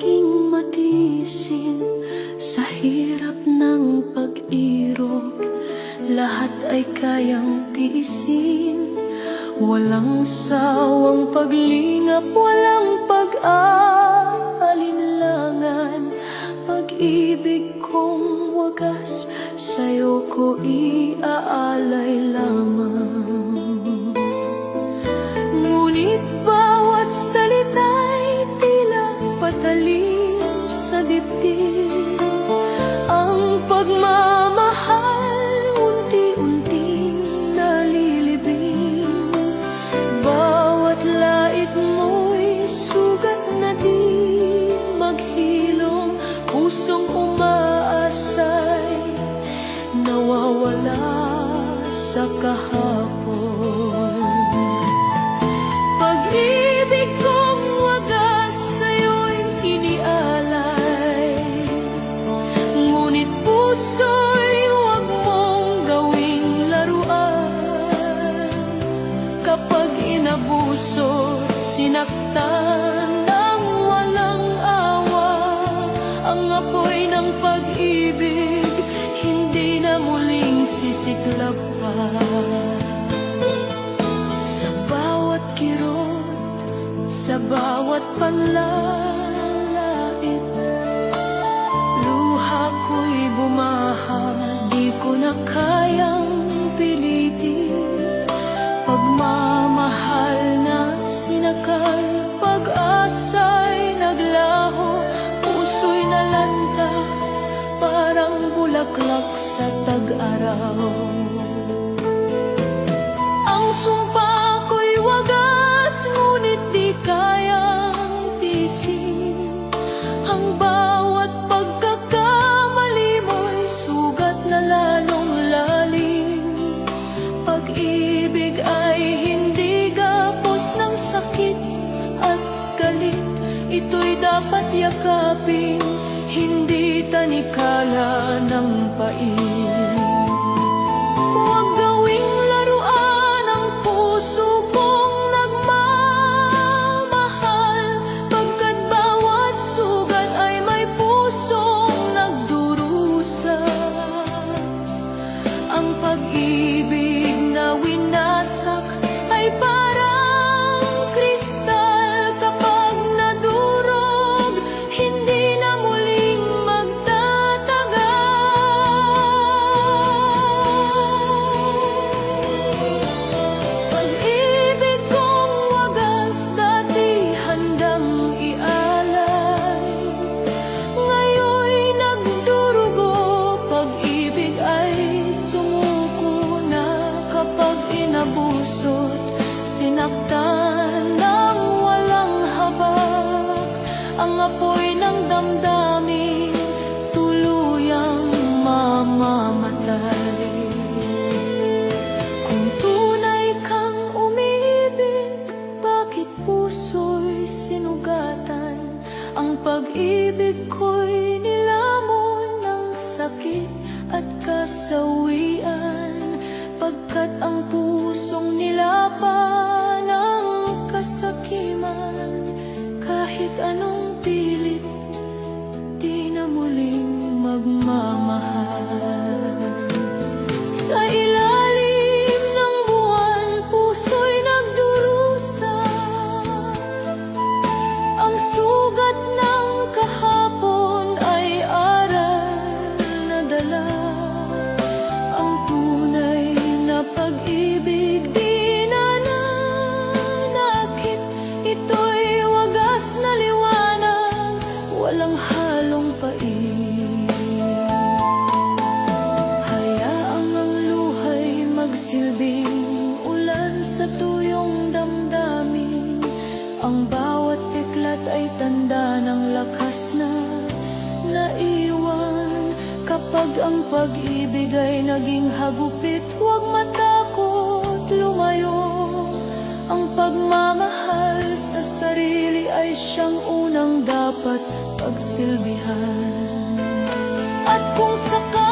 maging matiisin sa hirap ng pag-irog. Lahat ay kayang tiisin, walang sawang paglingap, walang pag-aalinlangan. Pag-ibig kong wagas, sa'yo ko iaalay lamang. Ngunit bawat salita'y tila patalim sa dibdib. Ang pagmamahal unti-unting nalilibing. Bawat lait mo'y sugat na di maghilom. Pusong umaasay, nawawala sa kahapon. Pag-ibig kong wagas sa'yo'y inialay. Ngunit puso'y huwag mong gawing laruan. Kapag inabuso, sinaktan ng walang awa, ang apoy ng pag-ibig hindi na muling sisiklab pa. Sa bawat kirot, sa bawat panlalait, luha ko'y bumaha, di ko na kayang pilitin. Pagmamahal na sinakal, pag-asa'y naglaho, puso'y nalanta, parang bulaklak sa tag-araw. Ang sumpa ko'y wagas, ngunit di kayang tiisin. Ang bawat pagkakamali mo'y sugat na lalong lalim. Pag-ibig ay hindi gapos ng sakit at galit. Ito'y dapat yakapin, hindi tanikala ng pait. Huwag gawing laruan ang puso kong nagmamahal, pagkat bawat sugat ay may pusong nagdurusa. Ang pag-ibig na winasak ay parang kristal, kapag nadurog, hindi na muling pag-ibig kong wagas, dati handang ialay, ngayon'y nagdurugo. Pag-ibig ay sumuko na, kapag inabusot, sinaktan ng walang habag. Ang apoy ng damdamin tuluyang mamamatay. Kung tunay kang umiibig, bakit puso'y sinugatan? Ang pag-ibig ko'y nilamon ng sakit at kasawian, pagkat ang pusong nilapan ng kasakiman. Kahit anong pilit, di na muling magmamahal. Sa ilalim ng buwan, puso'y nagdurusa. Ang sugat ng kahapon ay aral na dala. Ang tunay na pag-ibig di nananakit. Ito'y wagas na liwanag, walang halong pait. Hayaang ang luha'y magsilbing ulan sa tuyong damdamin. Ang bawat piklat ay tanda ng lakas na naiwan. Kapag ang pag-ibig ay naging hagupit, huwag matakot lumayo. Ang pagmamahal sa sarili ay siyang unang dapat pagsilbihan. At kung sakali